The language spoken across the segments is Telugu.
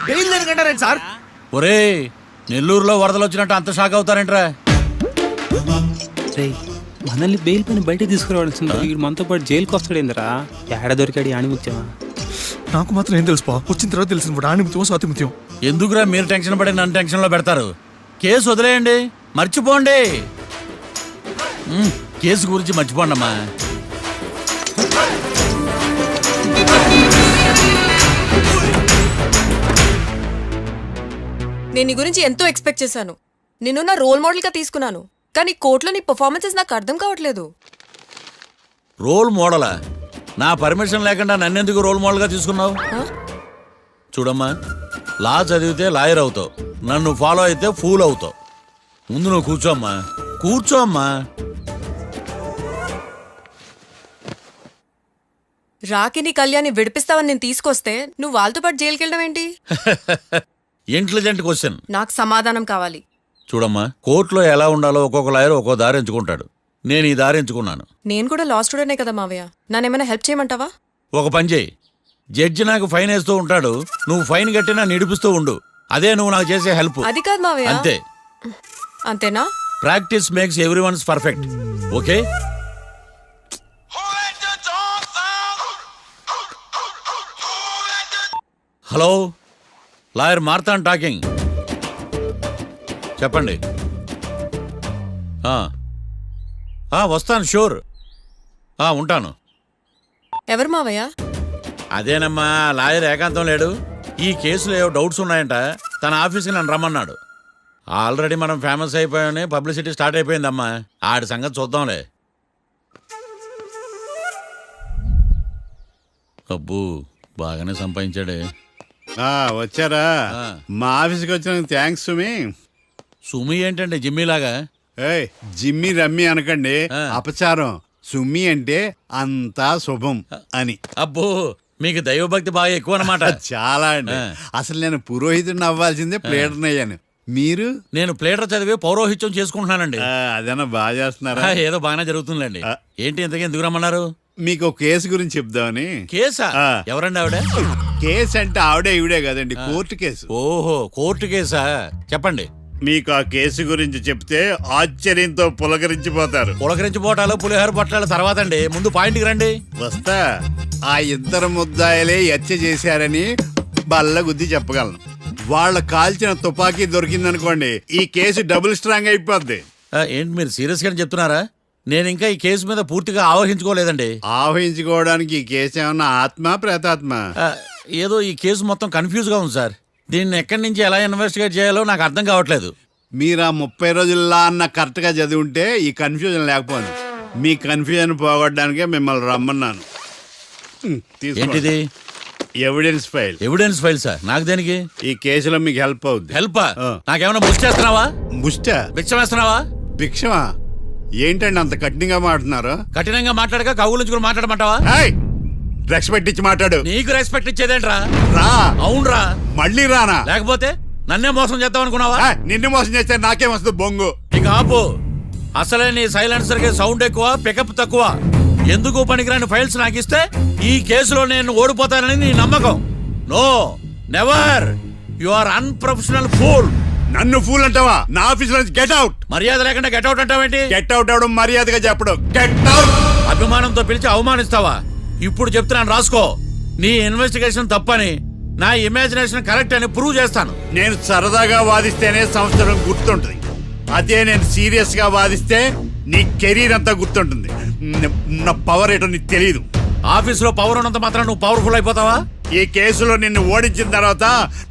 Bail దేనికంటారండి sir? ఒరే నెల్లూరులో వరదలు వచ్చినట్టు అంత షాక్ అవుతారేంట్రా? మనల్ని బెయిల్ పైన బయట తీసుకురావాల్సింది వీడు మనతో పాటు జైలుకి వస్తాడేందిరా? ఏడ దొరికాడు ఆణిముత్యమా? నాకు మాత్రం ఏం తెలుసు వచ్చిన తర్వాత తెలిసిన ఆణిముత్యం స్వాతిముత్యం. ఎందుకురా మీరు టెన్షన్ పడి నన్ను టెన్షన్లో పెడతారు? కేసు వదిలేయండి, మర్చిపోండి. కేసు గురించి మర్చిపోండి అమ్మా. నేను నీ గురించి ఎంతో ఎక్స్పెక్ట్ చేశాను. నిన్ను నా రోల్ మోడల్గా తీసుకున్నాను. కానీ కోర్టులో నీ పర్ఫార్మెన్సెస్ నాకు అర్థం కావట్లేదు. రోల్ మోడలా? నా పర్మిషన్ లేకుండా నన్నెందుకు రోల్ మోడల్గా తీసుకున్నావు? చూడమ్మా, లా చదివితే లాయర్ అవుతావు, నన్ను ఫాలో అయితే ఫూల్ అవుతావు. ముందు నువ్వు కూర్చోమ్మా, కూర్చోమ్మా. రాకిని కళ్యాణి విడిపిస్తావని నేను తీసుకొస్తే నువ్వు వాళ్ళతో పాటు జైలుకి వెళ్ళడం ఏంటి? Intelligent question. నాకు సమాధానం కావాలి. చూడమ్మా, కోర్టులో ఎలా ఉండాలో ఒక్కొక్క లాయర్ ఒక్కో దారి ఎంచుకుంటాడు. నేను ఈ దారి ఎంచుకున్నాను. నేను కూడా లా స్టూడెంటే కదా మావయ్య, నన్నేమైనా హెల్ప్ చేయమంటావా? ఒక పని చేయి, జడ్జి నాకు ఫైన్ వేస్తూ ఉంటాడు, నువ్వు ఫైన్ కట్టినా నిడిపిస్తూ ఉండు. అదే నువ్వు నాకు చేసే హెల్ప్. అది కాదు మావయ్య. అంతే. అంతేనా? Practice makes everyone's perfect. Okay. Hello, lawyer Marthan talking. చెప్పండి. వస్తాను, షూర్. ఉంటాను. ఎవరు మావయ్య? అదేనమ్మా, లాయర్ ఏకాంతం లేడు. ఈ కేసులో ఏవో డౌట్స్ ఉన్నాయంట, తన ఆఫీస్కి నన్ను రమ్మన్నాడు. ఆల్రెడీ మనం ఫేమస్ అయిపోయామని పబ్లిసిటీ స్టార్ట్ అయిపోయిందమ్మా. ఆడి సంగతి చూద్దాంలే. అబ్బు, బాగానే సంపాదించాడే. వచ్చారా? మా ఆఫీస్కి వచ్చినందుకు థ్యాంక్స్ సుమి. సుమి ఏంటండి జిమ్మీలాగా? ఏయ్, జిమ్మి రమ్మి అనకండి, అపచారం. సుమి అంటే అంతా శుభం అని. అబ్బో, మీకు దైవభక్తి బాగా ఎక్కువ అన్నమాట. చాలా అండి. అసలు నేను పురోహితుడిని అవ్వాల్సిందే, ప్లేడర్ని అయ్యాను. మీరు? నేను ప్లేటర్ చదివి పౌరోహిత్యం చేసుకుంటున్నానండి. అదేనా బాగా చేస్తున్నారా? ఏదో బాగానే జరుగుతుందండి. ఏంటి ఇంతకీ ఎందుకు రమ్మన్నారు? మీకు ఒక కేసు గురించి చెప్దామని. కేసా? ఎవరండి ఆవిడ? కేసు అంటే ఆవిడే ఈవిడే కదండి, కోర్టు కేసు. ఓహో, కోర్టు కేసా? చెప్పండి. మీకు ఆ కేసు గురించి చెప్తే ఆశ్చర్యంతో పులకరించిపోతారు. పులకరించిపోవటాలు పులిహోర పొట్లాల తర్వాత అండి, ముందు పాయింట్కి రండి. వస్తా. ఆ ఇద్దరు ముద్దాయలే హత్య చేశారని బల్ల గుద్ది చెప్పగలను. వాళ్ళ కాల్చిన తుపాకీ దొరికిందనుకోండి, ఈ కేసు డబుల్ స్ట్రాంగ్ అయిపోద్ది. ఏంటి మీరు సీరియస్ గానే చెప్తున్నారా? నేను ఇంకా ఈ కేసు మీద పూర్తిగా ఆవహించుకోలేదండి. ఆవహించుకోవడానికి ఈ కేసు ఏమన్నా ఆత్మ ప్రేతాత్మ? ఏదో ఈ కేసు మొత్తం కన్ఫ్యూజ్ గా ఉంది సార్. దీన్ని ఎక్కడి నుంచి ఎలా ఇన్వెస్టిగేట్ చేయాలో నాకు అర్థం కావట్లేదు. మీరు ఆ 30 రోజుల్లా అన్న కరెక్ట్ గా చదివి ఉంటే ఈ కన్ఫ్యూజన్ లేకపోను. మీ కన్ఫ్యూజన్ పోగొట్టడానికే మిమ్మల్ని రమ్మన్నాను. ఏంటిది? Evidence file. Evidence file sir? నాకు దేనికి? ఈ కేసులో మీకు హెల్ప్ అవుద్ది. హెల్ప్? నాకేమైనా ముష్టి చేస్తున్నావా? ముష్ట? భిక్షం వేస్తున్నావా? భిక్షమా? ఏంటండి అంత కఠినంగా మాట్లాడుతున్నారు? కఠినంగా మాట్లాడక కవులుంచుకుని మాట్లాడమంటావా? రెస్పెక్ట్ ఇచ్చి మాట్లాడు. నీకు రెస్పెక్ట్ ఇచ్చేదేంట్రా? రా. అవునరా. మళ్ళీ రానా? లేకపోతే నన్నే మోసం చేద్దాం అనుకున్నావా? నిన్ను మోసం చేస్తే నాకేం వస్తుంది బొంగు? ఇక ఆపు. అసలే నీ సైలెన్సర్ కి సౌండ్ ఎక్కువ, పికప్ తక్కువ. ఎందుకు పనికిరాని ఫైల్స్ నాకు ఇస్తే ఈ కేసులో నేను ఓడిపోతానని నీ నమ్మకం. No, never. You are unprofessional fool. నన్ను ఫూల్ అంటావా? నా ఆఫీస్ నుంచి గెట్ అవుట్. మర్యాద లేకుండా గెట్ అవుట్ అంటావేంటి? గెట్ అవుట్ అవడం మర్యాదగా చెప్పడం. Get out. అభిమానంతో పిలిచి అవమానిస్తావా? ఇప్పుడు చెప్తున్నాను, రాసుకో. నీ ఇన్వెస్టిగేషన్ తప్పని, నా ఇమాజినేషన్ కరెక్ట్ అని ప్రూవ్ చేస్తాను. నేను సరదాగా వాదిస్తేనే సంవత్సరం గుర్తుంటుంది. అదే నేను సీరియస్ గా వాదిస్తే నీ కెరీర్ అంతా గుర్తుంటుంది. నా పవర్ ఏంటో నీకు తెలియదు. ఆఫీసులో పవర్ ఉన్నంత మాత్రం నువ్వు పవర్ఫుల్ అయిపోతావా? ఈ కేసులో నిన్ను ఓడించిన తర్వాత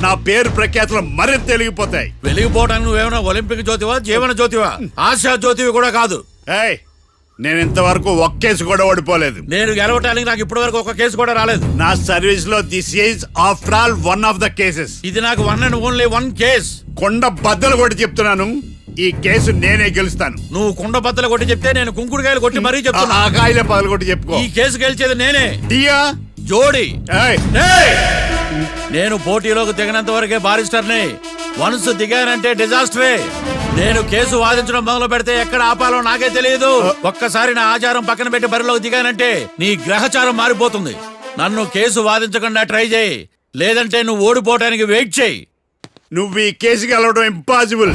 నా పేరు ప్రఖ్యాతులు మరింత వెలిగిపోతాయి. వెలిగిపోవడానికి నువ్వేమైనా ఒలింపిక్ జ్యోతివా, జీవన జ్యోతివా? ఆశా జ్యోతివి కూడా కాదు. నేను ఇంతవరకు ఒక్క కేసు కూడా ఓడిపోలేదు. నేను గెలవటానికి నాకు ఇప్పటి వరకు ఒక కేసు కూడా రాలేదు. నా సర్వీస్ లో this is after all one of the cases. ఇది నాకు one and only one case. కొండ బద్దలు కూడా చెప్తున్నాను, ఈ కేసు నేనే గెలుస్తాను. నువ్వు కుండ బద్దలు కొట్టి చెప్తే నేను కుంకుడుకాయలు కొట్టి మరీ చెప్తున్నా. ఆ కాయల పగలు కొట్టి చెప్పుకో. ఈ కేసు గెలిచేది నేనే. డియా జోడి. నేను పోటీలోకి దిగినంత వరకే బారిస్టర్ని. వన్స్ దిగానంటే డిజాస్టరే. నేను కేసు వాదించడం మొదలు పెడితే ఎక్కడ ఆపాలో నాకే తెలియదు. ఒక్కసారి నా ఆచారం పక్కన పెట్టి బరిలోకి దిగానంటే నీ గ్రహచారం మారిపోతుంది. నన్ను కేసు వాదించకుండా ట్రై చేయి. లేదంటే నువ్వు ఓడిపోవటానికి వెయిట్ చేయి. నువ్వు ఈ కేసు గెలవడం ఇంపాసిబుల్.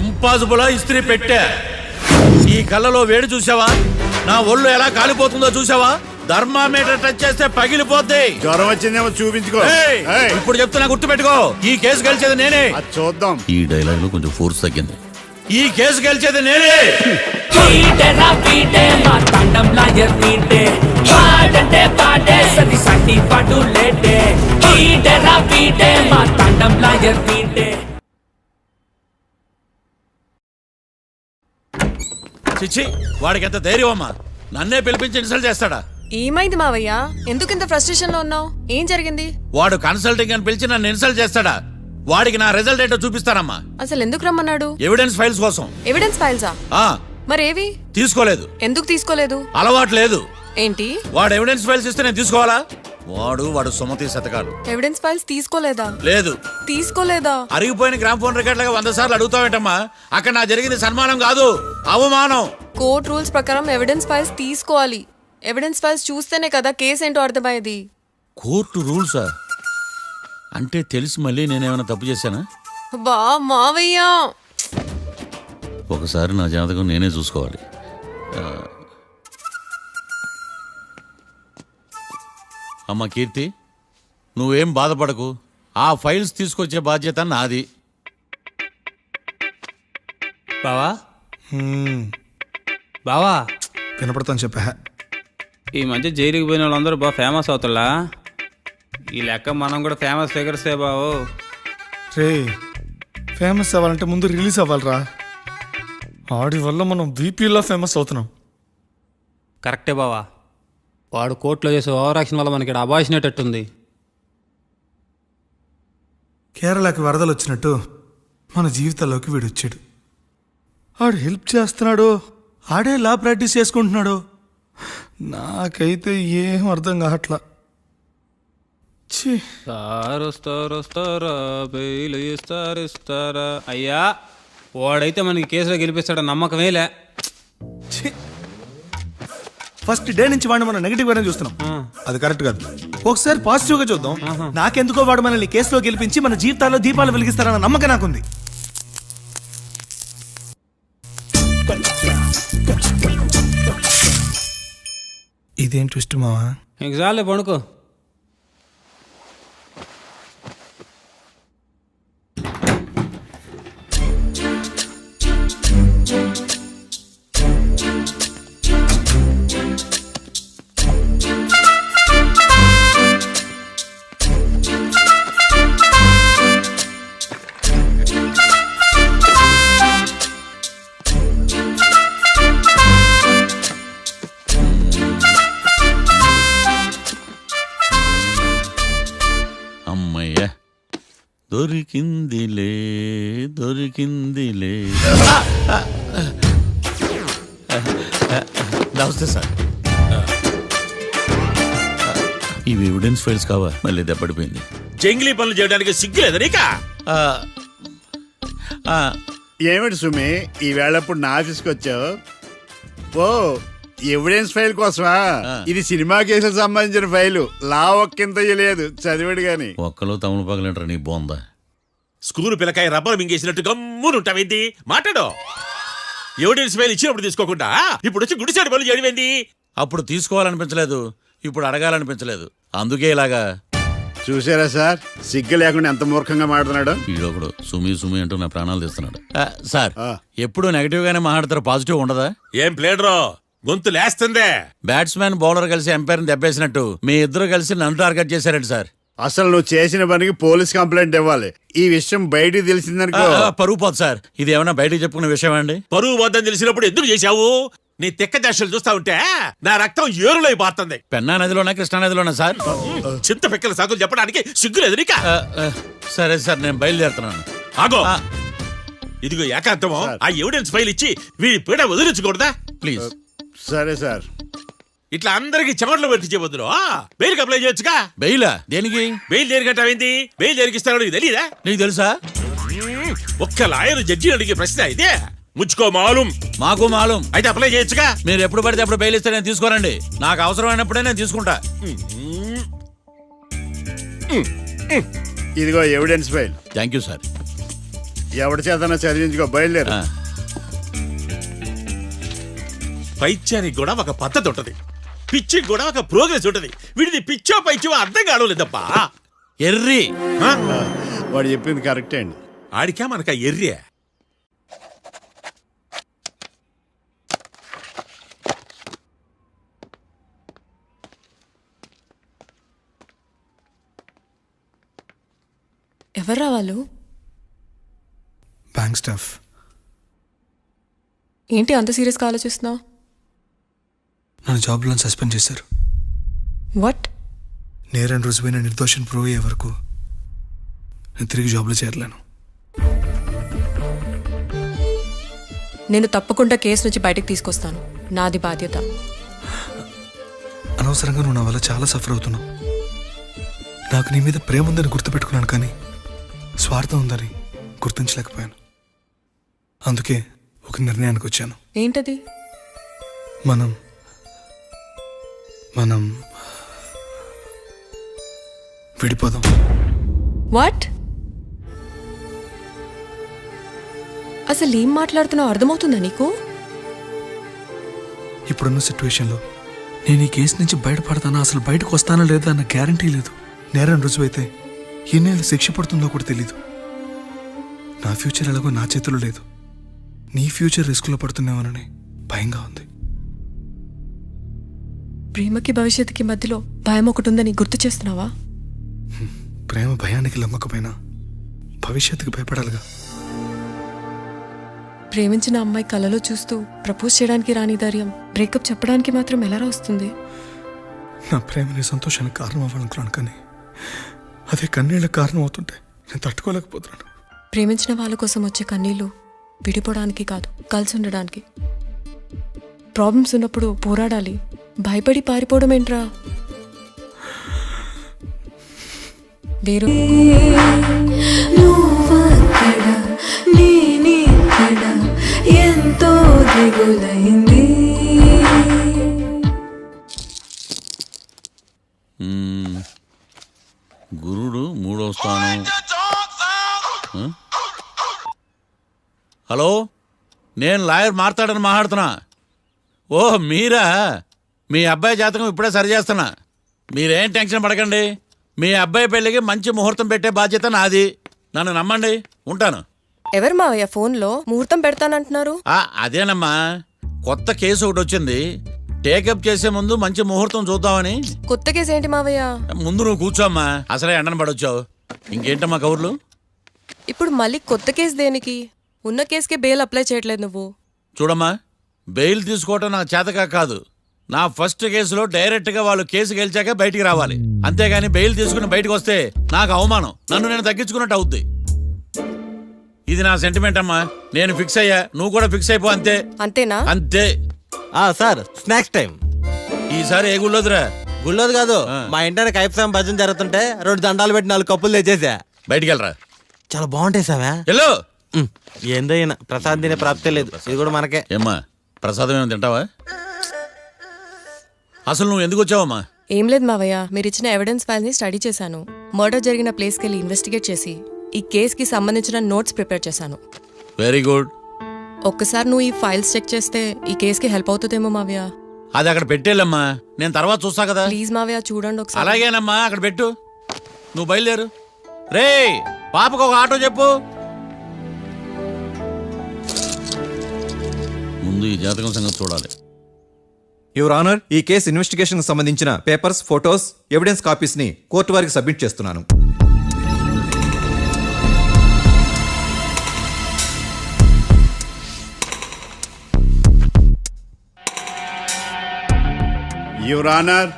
ఇంపాసిబుల్ ఇస్త్రీ పెట్టా. ఈ కళ్ళలో వేడి చూసావా? నా ఒళ్ళు ఎలా కాలిపోతుందో చూసావా? థర్మామీటర్ టచ్ చేస్తే పగిలిపోద్ది. జ్వరం వచ్చిందేమో చూపించుకో. ఏయ్, ఏయ్, ఇప్పుడు చెప్తున్నా గుర్తుపెట్టుకో, ఈ కేసు గెలిచేది నేనే. అది చూద్దాం. ఈ డైలాగ్ లో కొంచెం ఫోర్స్ తగ్గింది. ఈ కేసు గెలిచేది నేనే. పీటేరా పీటే మా తండం లాయర్ పీటే పాడంటే పాడే సది సటి పడు లేటే పీటేరా పీటే మా తండం లాయర్ పీటే. చిచ్చి, వాడికి ఎంత ధైర్యం అమ్మా, నన్నే పిలిపించి ఇన్సల్ట్ చేస్తాడా? ఏమైంది మావయ్య? ఎందుకు ఇంత ఫ్రస్ట్రేషన్ లో ఉన్నావు? ఏం జరిగింది? వాడు కన్సల్టింగ్ అని పిలిచి నన్ను ఇన్సల్ట్ చేస్తాడా? వాడికి నా రిజల్ట్ ఏంటో చూపిస్తానమ్మా. అసలు ఎందుకు రమ్మన్నాడు? ఎవిడెన్స్ ఫైల్స్ కోసం. ఎవిడెన్స్ ఫైల్సా? ఆ మరేవి? తీసుకోలేదు. ఎందుకు తీసుకోలేదు? అలవాటు లేదు. ఏంటి? వాడు ఎవిడెన్స్ ఫైల్స్ ఇస్తే నేను తీసుకోవాలా? వాడు సుమతి శతకాలు. ఎవిడెన్స్ ఫైల్స్ తీసుకోలేదా? లేదు. తీసుకోలేదా? అరిగిపోయిన గ్రామ్ ఫోన్ రికార్డులుగా 100 సార్లు అడుగుతావేంటమ్మా? అక్కడ నా జరిగింది సన్మానం కాదు, అవమానం. కోర్ట్ రూల్స్ ప్రకారం ఎవిడెన్స్ ఫైల్స్ తీసుకోవాలి. ఎవిడెన్స్ ఫైల్స్ చూస్తేనే కదా కేసు ఏంటో అర్థమయ్యేది. కోర్టు రూల్సా? అంటే తెలిసి మళ్ళీ నేనేమైనా తప్పు చేశానా? బా మావయ్య, ఒకసారి నా జాతకం నేనే చూసుకోవాలి. అమ్మ కీర్తి, నువ్వేం బాధపడకు. ఆ ఫైల్స్ తీసుకొచ్చే బాధ్యత నాది. బావా బావా, వినపడతాను చెప్పా. ఈ మధ్య జైలుకి పోయిన వాళ్ళందరూ బాగా ఫేమస్ అవుతారా? ఈ లెక్క మనం కూడా ఫేమస్ ఫిగర్సే బావు. రే, ఫేమస్ అవ్వాలంటే ముందు రిలీజ్ అవ్వాలిరా. ఆడి వల్ల మనం బీపీలో ఫేమస్ అవుతున్నాం. కరెక్టే బావా, వాడు కోర్టులో చేసే ఓవర్ యాక్షన్ వల్ల మనకి అబాయిసినట్టుంది. కేరళకి వరదలు వచ్చినట్టు మన జీవితాల్లోకి వీడు వచ్చాడు. ఆడు హెల్ప్ చేస్తున్నాడు, ఆడే లా ప్రాక్టీస్ చేసుకుంటున్నాడు. నాకైతే ఏం అర్థం కావట్లా. ఛీ, వస్తారా బెయిల్ ఇస్తారా? అయ్యా, వాడైతే మనకి కేసులో గెలిపిస్తాడని నమ్మకమేలే. ఛీ. ఫస్ట్ డే నుంచి వాడిని మనం నెగిటివ్ గానే చూస్తున్నాం. అది కరెక్ట్ కాదు. ఒకసారి పాజిటివ్ గా చూద్దాం. నాకెందుకో వాడు మనల్ని కేసులో గెలిపించి మన జీవితాల్లో దీపాలు వెలిగిస్తారన్న నమ్మకం నాకుంది. ఇదేం ట్విస్ట్ మావా? ఇంక చాలే పడుకో. అమ్మయ్య, దొరికిందిలే దొరికిందిలే. నమస్తే సార్. ఇవి ఎవిడెన్స్ ఫైల్స్ కావా? మళ్ళీ దెబ్బడిపోయింది. జంగిలీ పనులు చేయడానికి సిగ్గులేదు నీకా? ఏమిటి సుమి, ఈ వేళప్పుడు నా ఆఫీస్కి వచ్చావు? ఓ, ఎవిడెన్స్ ఫైల్ కోసమా? ఇది సినిమా కేసులకు సంబంధించిన ఫైలు. లా ఒక్కింత లేదు, చదివాడు గాని. ఒక్కలో తమను పగలంటారా నీ బోందా? School పిల్లకాయ rubber మింగేసినట్టు గమ్మునుంటావేంది? మాట్లాడు. ఎవిడెన్స్ ఫైల్ ఇచ్చినప్పుడు తీసుకోకుండా ఇప్పుడు వచ్చి గుడిసాడు పనులు చేయడమేంది? అప్పుడు తీసుకోవాలనిపించలేదు, ఇప్పుడు అడగాలనిపించలేదు, అందుకే ఇలాగా. చూసారా సార్, సిగ్గు లేకుండా ఎంత మూర్ఖంగా మాట్లాడుతున్నాడు. ఈడొకడు సుమి అంటూ నా ప్రాణాలు తీస్తున్నాడు. సార్, ఆ. ఎప్పుడు నెగిటివ్ గానే మాట్లాడతారు, పాజిటివ్ ఉండదా? ఏం ప్లేడరో గొంతు లేస్తుందే. బ్యాట్స్మెన్ బౌలర్ కలిసి ఎంపైర్ని దెబ్బేసినట్టు మీ ఇద్దరు కలిసి నన్ను టార్గెట్ చేశారండి సార్. అసలు నువ్వు చేసిన పనికి పోలీస్ కంప్లైంట్ ఇవ్వాలి. ఈ విషయం బయటికి తెలిసిందనుకో పరువు పోదు సార్. ఇది ఏమైనా బయటికి చెప్పుకునే విషయం అండి? పరువు వద్దని తెలిసినప్పుడు ఎందుకు చేశావు? నీ తెక్క దశలు చూస్తా ఉంటే నా రక్తం ఏరులై పారుతుంది. పెన్నా నదిలోనా కృష్ణా నదిలోనా సార్? చింత పిక్కల సాకులు చెప్పడానికి సిగ్గులేదు నీకా? సరే సార్, నేను బయలుదేరుతున్నాను. ఆగో, ఇదిగో ఏకాంతమో ఆ ఎవిడెన్స్ ఫైల్ ఇచ్చి వీడి పీడ వదిలించకూడదా? ప్లీజ్. సరే సార్. ఇట్లా అందరికి చెమటలు పెట్టించే బదులు బెయిల్కి అప్లై చేయొచ్చుగా. బెయిలా? దేనికి? బెయిల్ దేనికంటావేంది? బెయిల్ దేనికిస్తాడో నీకు తెలియదా? నీకు తెలుసా? ఒక్క లాయర్ జడ్జి అడిగే ప్రశ్న ఇదే. ముచ్చుకో మాలూం. మాకు మాలూం. అయితే అప్లై చేయొచ్చుగా. మీరు ఎప్పుడు పడితే అప్పుడు బెయిల్ ఇస్తే నేను తీసుకోనండి. నాకు అవసరమైనప్పుడే నేను తీసుకుంటా. ఇదిగో evidence file. Thank you sir. ఎవరి చేతనా చదివించుకో, బయలుదేరు. ఆ, పైత్యానికి కూడా ఒక పద్ధతి ఉంటది, పిచ్చికి కూడా ఒక ప్రోగ్రెస్ ఉంటది. వీడిది పిచ్చో పైచో అర్థం కావలేదప్పా. ఎర్రి. ఆ? వాడు చెప్పింది కరెక్టే అండి. ఆడికా మనక ఎర్రే. ఎవర్రా వాళ్ళు? Bank staff. ఏంటి అంత సీరియస్గా ఆలోచిస్తున్నావు? నన్ను జాబ్లో సస్పెండ్ చేశారు. వాట్? నేరం రుజువైన నిర్దోషం ప్రూవ్ అయ్యే వరకు నేను తిరిగి జాబ్లో చేరలేను. నేను తప్పకుండా కేసు నుంచి బయటకు తీసుకొస్తాను, నాది బాధ్యత. అనవసరంగా నువ్వు నా వల్ల చాలా సఫర్ అవుతున్నావు. నాకు నీ మీద ప్రేమ ఉందని గుర్తుపెట్టుకున్నాను, కానీ స్వార్థం ఉందని గుర్తించలేకపోయాను. అందుకే ఒక నిర్ణయానికి వచ్చాను. ఏంటది? మనం మనం విడిపోదాం. వాట్? అసలు ఏం మాట్లాడుతున్నావు అర్థమవుతుందా నీకు? ఇప్పుడున్న సిచ్యువేషన్లో నేను ఈ కేసు నుంచి బయటపడతానా, అసలు బయటకు వస్తానా లేదా అన్న గ్యారంటీ లేదు. నేరం రుజువైతే ఎన్నేళ్ళు శిక్ష పడుతుందో కూడా తెలీదు. నా ఫ్యూచర్ ఎలాగో నా చేతిలో లేదు. నీ ఫ్యూచర్ రిస్క్లో పడుతున్నామని భయంగా ఉంది. ప్రేమకి భవిష్యత్తుకి మధ్యలో భయం ఒకటి ఉందని గుర్తు చేస్తున్నావా? ప్రేమ భయానికి లమ్మకపోయినా భవిష్యత్తుకి భయపడాలిగా. ప్రేమించిన అమ్మాయి కలలో చూస్తూ ప్రపోజ్ చేయడానికి రాని ధైర్యం బ్రేకప్ చెప్పడానికి మాత్రం ఎలా వస్తుంది? నా ప్రేమని సంతోషానికి కారణం అవ్వాలనుకున్నాను, కానీ అదే కన్నీళ్ళకి కారణం అవుతుంటే నేను తట్టుకోలేకపోతున్నాను. ప్రేమించిన వాళ్ళ కోసం వచ్చే కన్నీళ్ళు విడిపోవడానికి కాదు, కలిసి ఉండడానికి. ప్రాబ్లమ్స్ ఉన్నప్పుడు పోరాడాలి, భయపడి పారిపోవడం ఏంట్రా? వేరు ఎంతో దిగులైంది. గురుడు మూడో స్థానం. ఆ? హలో, నేను లాయర్ మాట్లాడని మాట్లాడుతున్నా. ఓ మీరా? మీ అబ్బాయి జాతకం ఇప్పుడే సరి చేస్తున్నా. మీరేం టెన్షన్ పడకండి. మీ అబ్బాయి పెళ్ళికి మంచి ముహూర్తం పెట్టే బాధ్యత నాది. నన్ను నమ్మండి. ఉంటాను. ఎవరు మావయ్య ఫోన్లో ముహూర్తం పెడతానంటున్నారు? అదేనమ్మా, కొత్త కేసు ఒకటి వచ్చింది. టేకప్ చేసే ముందు మంచి ముహూర్తం చూద్దామని. కొత్త కేసు ఏంటి మావయ్య? ముందు నువ్వు కూర్చోమ్మా, అసలే ఎండను పడొచ్చావు. ఇంకేంటమ్మా కబుర్లు? ఇప్పుడు మళ్ళీ కొత్త కేసు దేనికి? ఉన్న కేసుకే బెయిల్ అప్లై చేయట్లేదు నువ్వు. చూడమ్మా, బెయిల్ తీసుకోవటం నాకు చేతగా కాదు. నా ఫస్ట్ కేసులో డైరెక్ట్గా వాళ్ళు కేసు గెలిచాక బయటికి రావాలి. అంతేగాని బెయిల్ తీసుకుని బయటకు వస్తే నాకు అవమానం, నన్ను నేను తగ్గించుకున్నట్టు అవుద్ది. ఇది నా సెంటిమెంట్ అమ్మా. నేను ఫిక్స్ అయ్యా, నువ్వు కూడా ఫిక్స్ అయిపో. అంతే. అంతేనా? అంతే. Sir, snacks time. ఈసారి ఏ గుళ్ళోదిరా? గుళ్ళోది కాదు, మా ఇంటర్ కైప్సాం భజన జరుగుతుంటే 2 దండాలు పెట్టి 4 కప్పులు తెచ్చేసా. బయటికి వెళ్ళరా. చాలా బాగుంటాయి సావా. ఎల్లో. ఏందైనా ప్రసాద్ తినే ప్రాప్తే లేదు, ఇది కూడా మనకే. ఏమ్మా, ప్రసాదం ఏమైనా తింటావా? అసలు నువ్వు ఎందుకు వచ్చావమ్మా? ఏం లేదు మావయ్య, మీరు ఇచ్చిన ఎవిడెన్స్ ఫైల్ ని స్టడీ చేశాను. మర్డర్ జరిగిన ప్లేస్కి వెళ్ళి ఇన్వెస్టిగేట్ చేసి ఈ కేసుకి సంబంధించిన నోట్స్ ప్రిపేర్ చేశాను. Very good. ఒక్కసారి నువ్వు ఈ ఫైల్స్ చెక్ చేస్తే ఈ కేసుకి హెల్ప్ అవుతుందేమో మావయ్య. అది అక్కడ పెట్టేళ్ళమ్మా, నేను తర్వాత చూస్తా కదా. ప్లీజ్ మావయ్య చూడండి ఒకసారి. అలాగేనమ్మా, అక్కడ పెట్టు. నువ్వు బయలుదేరు. రే, పాపకు ఒక ఆటో చెప్పు. ముందు ఈ జాతకం సంగతి చూడాలి. యువర్ ఆనర్, ఈ కేసు ఇన్వెస్టిగేషన్ సంబంధించిన పేపర్స్, ఫోటోస్, ఎవిడెన్స్ కాపీస్ ని కోర్టు వారికి సబ్మిట్ చేస్తున్నాను. యువర్ ఆనర్,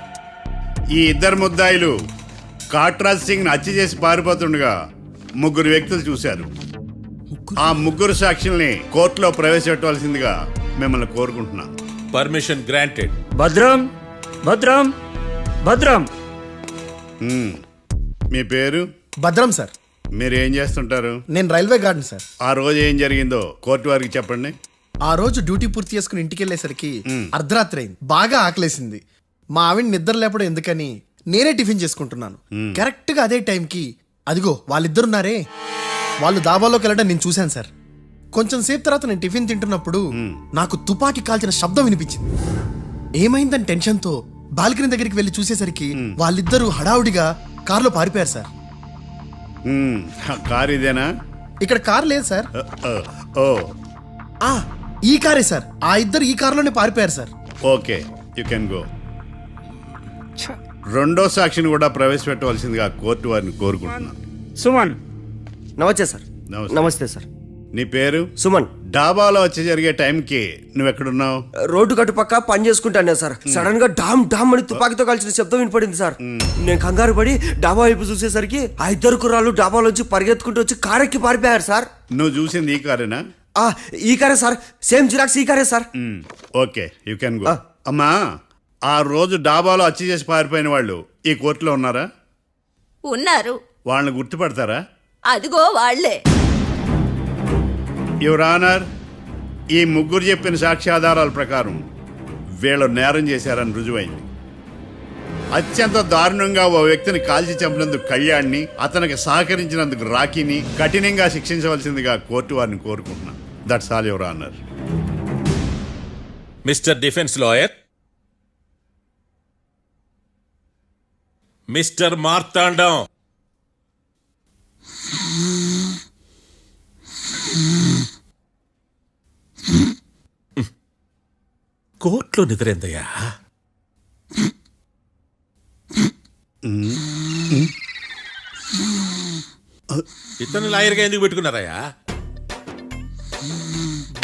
ఈ ఇద్దరు ముద్దాయిలు కాట్రాజ్ సింగ్ హత్య చేసి పారిపోతుండగా 3 వ్యక్తులు చూశారు. ఆ 3 సాక్షుల్ని కోర్టులో ప్రవేశపెట్టవలసిందిగా మిమ్మల్ని కోరుకుంటున్నాను. Permission granted. భద్రం భద్రం భద్రం. మీ పేరు? భద్రం సార్. మీరు ఏం చేస్తుంటారు? నేను రైల్వే గార్డెన్ సార్. ఆ రోజు ఏం జరిగిందో కోర్టు వారికి చెప్పండి. ఆ రోజు డ్యూటీ పూర్తి చేసుకుని ఇంటికి వెళ్ళేసరికి అర్ధరాత్రి అయింది. బాగా ఆకలేసింది. మా ఆవిడ నిద్ర లేపడం ఎందుకని నేనే టిఫిన్ చేసుకుంటున్నాను. కరెక్ట్ గా అదే టైంకి అదిగో వాళ్ళిద్దరున్నారే, వాళ్ళు దాబాలోకి వెళ్ళడం నేను చూశాను సార్. కొంచెం సేపు తర్వాత నేను టిఫిన్ తింటున్నప్పుడు నాకు తుపాకీ కాల్చిన శబ్దం వినిపించింది. ఏమైందని టెన్షన్తో బాల్కనీ దగ్గరికి వెళ్ళి చూసేసరికి వాళ్ళిద్దరూ హడావుడిగా కారులో పారిపోయారు సార్. కార్ ఇదేనా? ఇక్కడ కార్ లేదు సార్. ఓ ఈ కారే సార్. ఆ ఇద్దరు ఈ కారులోనే పారిపోయారు sir. Okay, you can go. రెండో సాక్షిని కూడా ప్రవేశపెట్టవలసిందిగా కోర్టు వారిని కోరుకుంటున్నాను. సుమన్. నమస్తే సార్. నమస్తే సార్. నీ పేరు? సుమన్. డాబాలో వచ్చి జరిగే టైంకి నువ్వెక్కడున్నావు? రోడ్డు కట్టు పక్క పని చేసుకుంటాను సార్. సడన్ గా డామ్ డామ్ అని తుపాకీతో కాల్చిన శబ్దం వినపడింది సార్. నేను కంగారు పడి డాబా వైపు చూసేసరికి ఆ ఇద్దరు కుర్రాళ్ళు డాబాలోంచి పరిగెత్తుకుంటూ వచ్చి కారెక్కి పారిపోయారు సార్. నువ్వు చూసింది ఈ కారేనా? ఈ కారే సార్. సేమ్ జిరాక్స్ ఈ కారే sir. Okay, you can go. అమ్మా, ఆ రోజు డాబాలో వచ్చి చేసి పారిపోయిన వాళ్ళు ఈ కోర్టులో ఉన్నారా? ఉన్నారు. వాళ్ళని గుర్తుపడతారా? అదిగో వాళ్లే. యువర్ ఆనర్, ఈ ముగ్గురు చెప్పిన సాక్ష్యాధారాల ప్రకారం వీళ్ళు నేరం చేశారని రుజువైంది. అత్యంత దారుణంగా ఓ వ్యక్తిని కాల్చి చంపినందుకు కళ్యాణ్ని, అతనికి సహకరించినందుకు రాకీని కఠినంగా శిక్షించవలసిందిగా కోర్టు వారిని కోరుకుంటున్నాను. That's all your honour. Mister defence lawyer, mister Marthandam, కోర్టులో నిద్రేందయ్యా? ఇతను లాయర్గా ఎందుకు పెట్టుకున్నారయ్యా?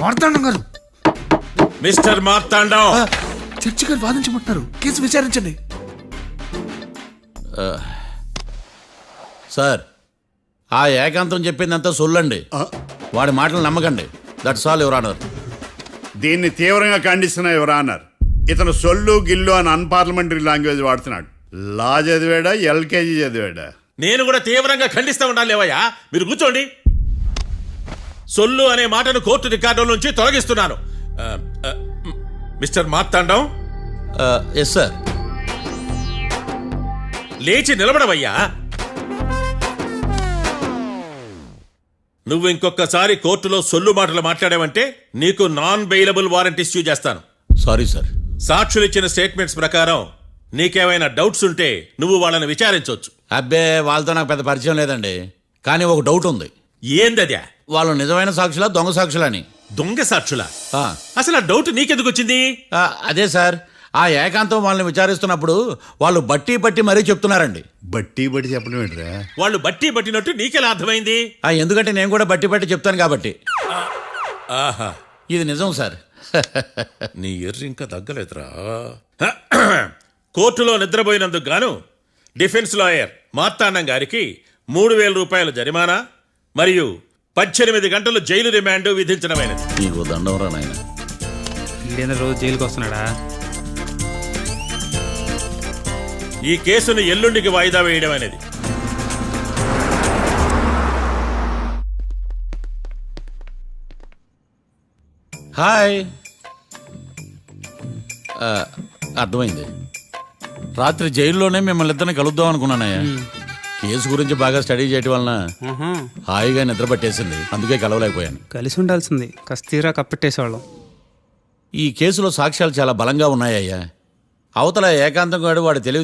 మార్తాండం గారు, మిస్టర్ మార్తాండం, చర్చి గారు వాదించమంటున్నారు. కేసు విచారించండి. సార్, ఆ ఏకాంతం చెప్పిందంతా సొల్లండి. వాడి మాటలు నమ్మకండి. That's all your honour. దీన్ని తీవ్రంగా ఖండిస్తున్నా యువర్ ఆనర్. ఇతను సొల్లు గిల్లు అని అన్పార్లమెంటరీ లాంగ్వేజ్ వాడుతున్నాడు. లా చదివాడా, ఎల్కేజీ చదివాడా? నేను కూడా తీవ్రంగా ఖండిస్తా ఉండాలి. లేవయ్యా, మీరు కూర్చోండి. సొల్లు అనే మాటను కోర్టు రికార్డుల నుంచి తొలగిస్తున్నాను. Mister Marthandam, yes sir. లేచి నిలబడవయ్యా. నువ్వు ఇంకొకసారి కోర్టులో సొల్లు మాటలు మాట్లాడావంటే నీకు నాన్ బెయిలబుల్ వారెంట్ ఇష్యూ చేస్తాను. Sorry sir. సాక్షులు ఇచ్చిన స్టేట్మెంట్స్ ప్రకారం నీకేమైనా డౌట్స్ ఉంటే నువ్వు వాళ్ళని విచారించవచ్చు. అబ్బే, వాళ్ళతో నాకు పెద్ద పరిచయం లేదండి. కానీ ఒక డౌట్ ఉంది. ఏందద్యా? వాళ్ళు నిజమైన సాక్షులా, దొంగ సాక్షులని? దొంగ సాక్షులా? అసలు ఆ డౌట్ నీకెందుకు వచ్చింది? అదే సార్, ఆ ఏకాంతం వాళ్ళని విచారిస్తున్నప్పుడు వాళ్ళు బట్టి బట్టి మరీ చెప్తున్నారండి. బట్టి బట్టి చెప్పడం ఏంట్రా? వాళ్ళు బట్టి పట్టినట్టు నీకెలా అర్థమైంది? ఎందుకంటే నేను కూడా బట్టి బట్టి చెప్తాను కాబట్టి. ఆహా, ఇది నిజం సార్. నీ ఎర్రి ఇంకా తగ్గలేదురా. కోర్టులో నిద్రపోయినందుకు గాను డిఫెన్స్ లాయర్ మార్తాండం గారికి 3,000 రూపాయల జరిమానా మరియు 18 గంటలు జైలు రిమాండ్ విధించడమైనది. నీకు దండంరా నాయన. ఈడేంద్ర రోజు జైలుకి వస్తున్నాడా? ఈ కేసును ఎల్లుండికి వాయిదా వేయడం అనేది. హాయ్. అర్థమైంది. రాత్రి జైల్లోనే మిమ్మల్ని ఇద్దరిని కలుద్దాం అనుకున్నానయ్యా. కేసు గురించి బాగా స్టడీ చేయటం వలన హాయిగా నిద్ర పట్టేసింది. అందుకే కలవలేకపోయాను. కలిసి ఉండాల్సింది. కస్తీరా కప్పెట్టేసేవాళ్ళం. ఈ కేసులో సాక్ష్యాలు చాలా బలంగా ఉన్నాయ్యా. అవతల ఏకాంతం గాడు వాడి తెలివి